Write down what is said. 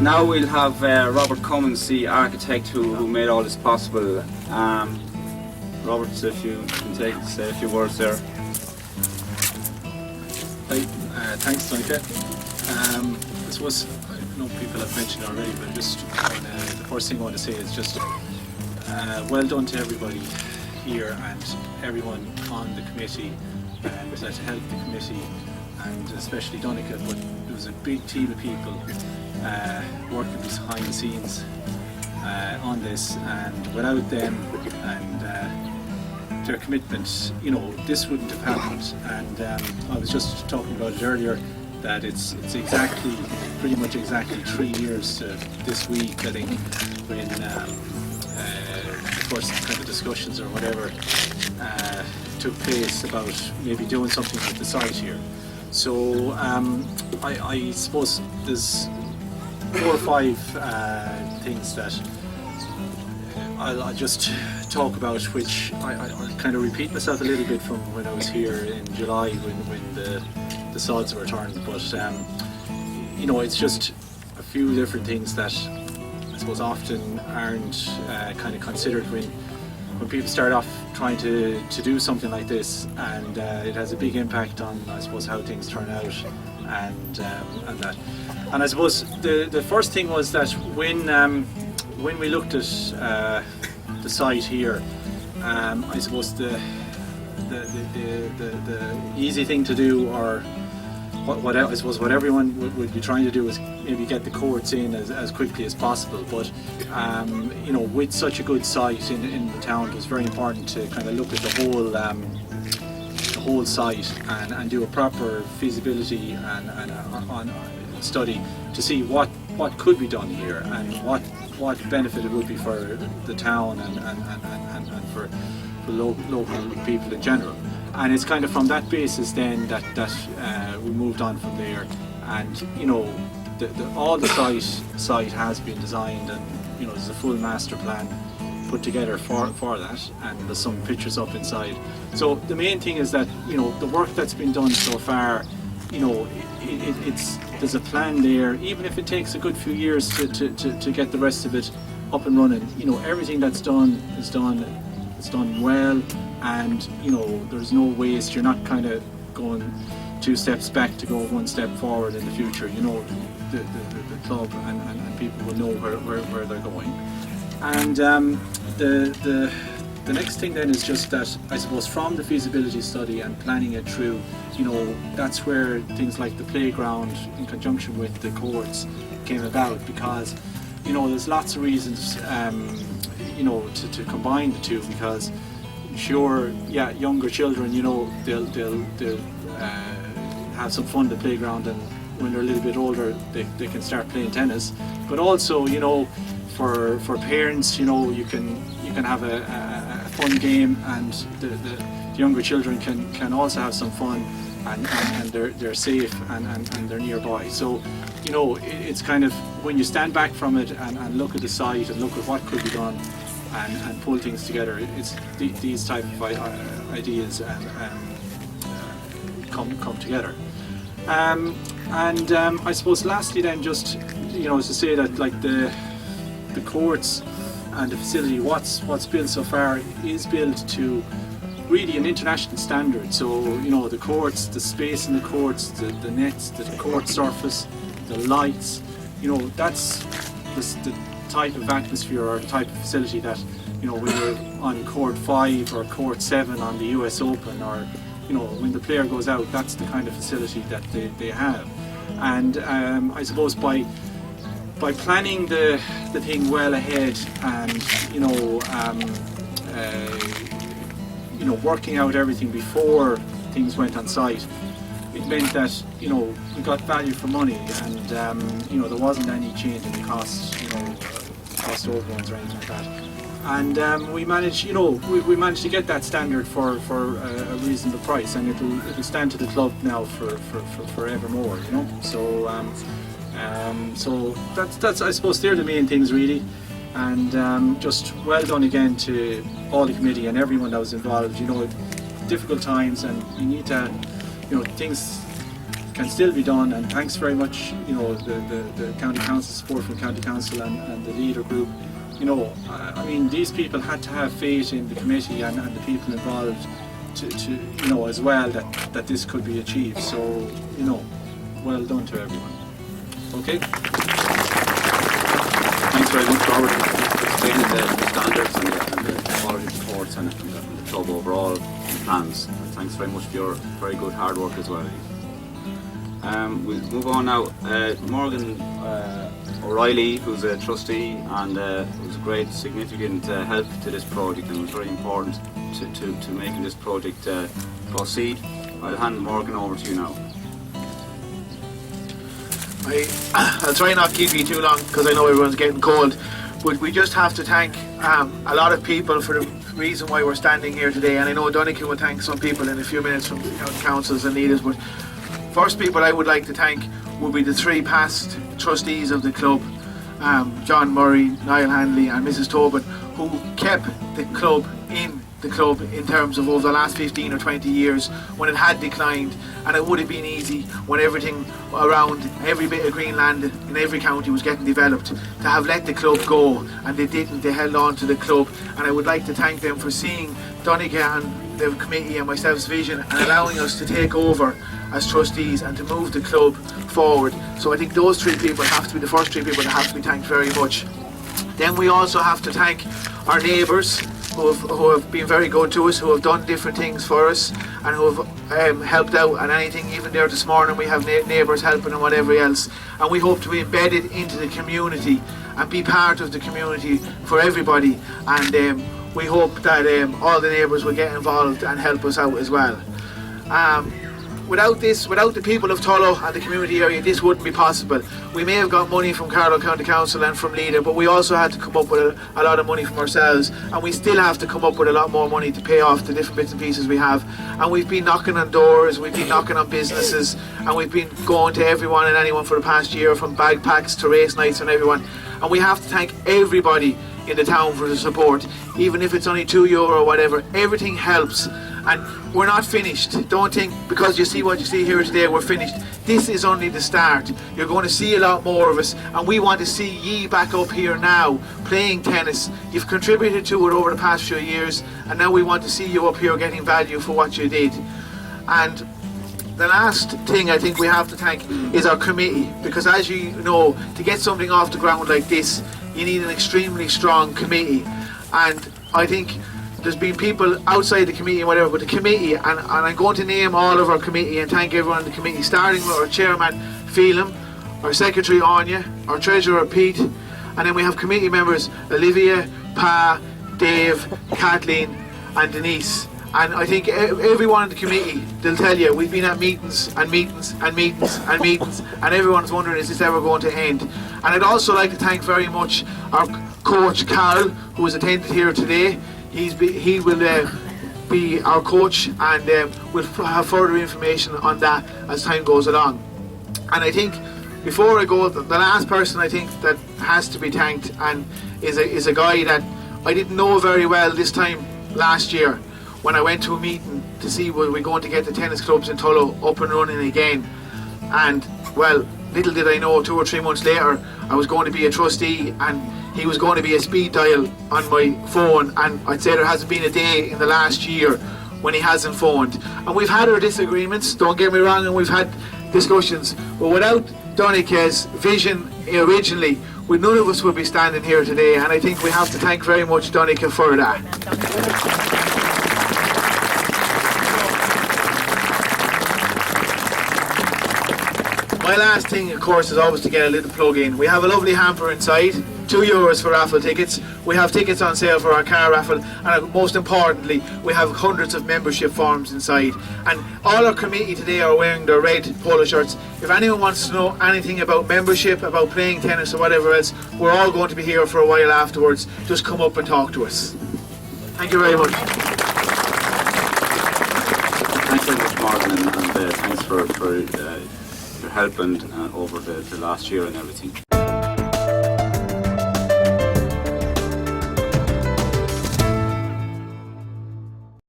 now we'll have Robert Cummins, the architect who made all this possible. Robert, if you can say a few words there. Thanks, Duncan. I suppose I know people have mentioned it already, but just the first thing I want to say is just well done to everybody here and everyone on the committee that helped the committee, and especially Donica. But there was a big team of people working behind the scenes on this, and without them and their commitment, this wouldn't have happened. And I was just talking about it earlier, that it's pretty much exactly 3 years this week, I think, when of course kind of discussions or whatever took place about maybe doing something with the site here. So I suppose there's 4 or 5 things that I'll just talk about, which I'll kind of repeat myself a little bit from when I was here in July when the sods were turned, but it's just a few different things that I suppose often aren't kind of considered when people start off trying to do something like this, and it has a big impact on, I suppose, how things turn out and that. And I suppose the first thing was that when we looked at the site here, I suppose the easy thing to do, or what I suppose what everyone would be trying to do, is maybe get the courts in as quickly as possible. But with such a good site in the town, it was very important to kind of look at the whole site and do a proper feasibility and on study to see what could be done here and what benefit it would be for the town and for local people in general. And it's kind of from that basis then that we moved on from there. And all the site has been designed, and there's a full master plan put together for that, and there's some pictures up inside. So the main thing is that the work that's been done so far, there's a plan there. Even if it takes a good few years to get the rest of it up and running, everything that's done is done well, and there's no waste. You're not kind of going 2 steps back to go 1 step forward in the future. The club and people will know where they're going. And the next thing then is just that, I suppose, from the feasibility study and planning it through, that's where things like the playground in conjunction with the courts came about, because there's lots of reasons to combine the two, because sure, yeah, younger children, they'll have some fun at the playground, and when they're a little bit older they can start playing tennis. But also, for parents, you can have a fun game, and the younger children can also have some fun, and they're safe and they're nearby. So it's kind of, when you stand back from it and look at the site and look at what could be done and pull things together, it's these type of ideas come together. I suppose lastly then, just to say that, like, the courts and the facility, what's built so far is built to really an international standard. So the courts, the space in the courts, the nets, the court surface, the lights, that's the type of atmosphere or type of facility that when you're on court 5 or court 7 on the US Open, or when the player goes out, that's the kind of facility that they have. And I suppose by planning the thing well ahead, and working out everything before things went on site, it meant that we got value for money, and there wasn't any change in the cost, cost overruns or anything like that. And we managed, we managed to get that standard for a reasonable price, and it'll stand to the club now for forevermore. So that's I suppose they're the main things really, and just well done again to all the committee and everyone that was involved. Difficult times, and you need to, things can still be done. And thanks very much, you know, the county council, support from the county council and the leader group. You know, I mean, these people had to have faith in the committee and the people involved to you know, as well, that this could be achieved. So, you know, well done to everyone. Okay. Thanks very much, Robert, for explaining the standards and the quality reports and the club overall and plans. And thanks very much for your very good hard work as well. We'll move on now. Morgan O'Reilly, who's a trustee and was a great significant help to this project and was very important to making this project proceed. I'll hand Morgan over to you now. I'll try not to keep you too long because I know everyone's getting cold, but we just have to thank a lot of people for the reason why we're standing here today, and I know Donnacha will thank some people in a few minutes from the councils and leaders, but first people I would like to thank would be the 3 past trustees of the club, John Murray, Niall Handley and Mrs Tobin, who kept the club in terms of over the last 15 or 20 years when it had declined, and it would have been easy when everything around every bit of green land in every county was getting developed to have let the club go, and they didn't. They held on to the club, and I would like to thank them for seeing Donnacha and the committee and myself's vision and allowing us to take over as trustees and to move the club forward. So I think those 3 people have to be the first 3 people that have to be thanked very much. Then we also have to thank our neighbours who have been very good to us, who have done different things for us and who have helped out and anything. Even there this morning we have neighbours helping and whatever else, and we hope to be embedded into the community and be part of the community for everybody, and we hope that all the neighbours will get involved and help us out as well. Without the people of Tullow and the community area, this wouldn't be possible. We may have got money from Carlow County Council and from Leader, but we also had to come up with a lot of money from ourselves, and we still have to come up with a lot more money to pay off the different bits and pieces we have. And we've been knocking on doors, we've been knocking on businesses, and we've been going to everyone and anyone for the past year, from bag packs to race nights and everyone. And we have to thank everybody in the town for the support, even if it's only €2 or whatever. Everything helps. And we're not finished. Don't think because you see what you see here today we're finished. This is only the start. You're going to see a lot more of us, and we want to see ye back up here now playing tennis. You've contributed to it over the past few years, and now we want to see you up here getting value for what you did. And the last thing I think we have to thank is our committee, because as you know, to get something off the ground like this, you need an extremely strong committee. And I think there's been people outside the committee and whatever, but the committee, and I'm going to name all of our committee and thank everyone in the committee, starting with our chairman Phelim, our secretary Anya, our treasurer Pete, and then we have committee members Olivia, Pa, Dave, Kathleen and Denise. And I think everyone in the committee, they'll tell you, we've been at meetings and meetings and meetings and meetings, and everyone's wondering, is this ever going to end? And I'd also like to thank very much our coach Carl, who has attended here today. He will be our coach, and we'll have further information on that as time goes along. And I think before I go, the last person I think that has to be thanked and is a guy that I didn't know very well this time last year when I went to a meeting to see were we going to get the tennis clubs in Tullow up and running again. And well, little did I know, 2 or 3 months later I was going to be a trustee, and he was going to be a speed dial on my phone, and I'd say there hasn't been a day in the last year when he hasn't phoned. And we've had our disagreements, don't get me wrong, and we've had discussions, but without Donnacha's vision originally, none of us would be standing here today, and I think we have to thank very much Donnacha for that. My last thing, of course, is always to get a little plug in. We have a lovely hamper inside, €2 for raffle tickets. We have tickets on sale for our car raffle, and most importantly, we have hundreds of membership forms inside. And all our committee today are wearing their red polo shirts. If anyone wants to know anything about membership, about playing tennis or whatever else, we're all going to be here for a while afterwards. Just come up and talk to us. Thank you very much. Thanks very much, Martin, and thanks for your help and over the last year and everything.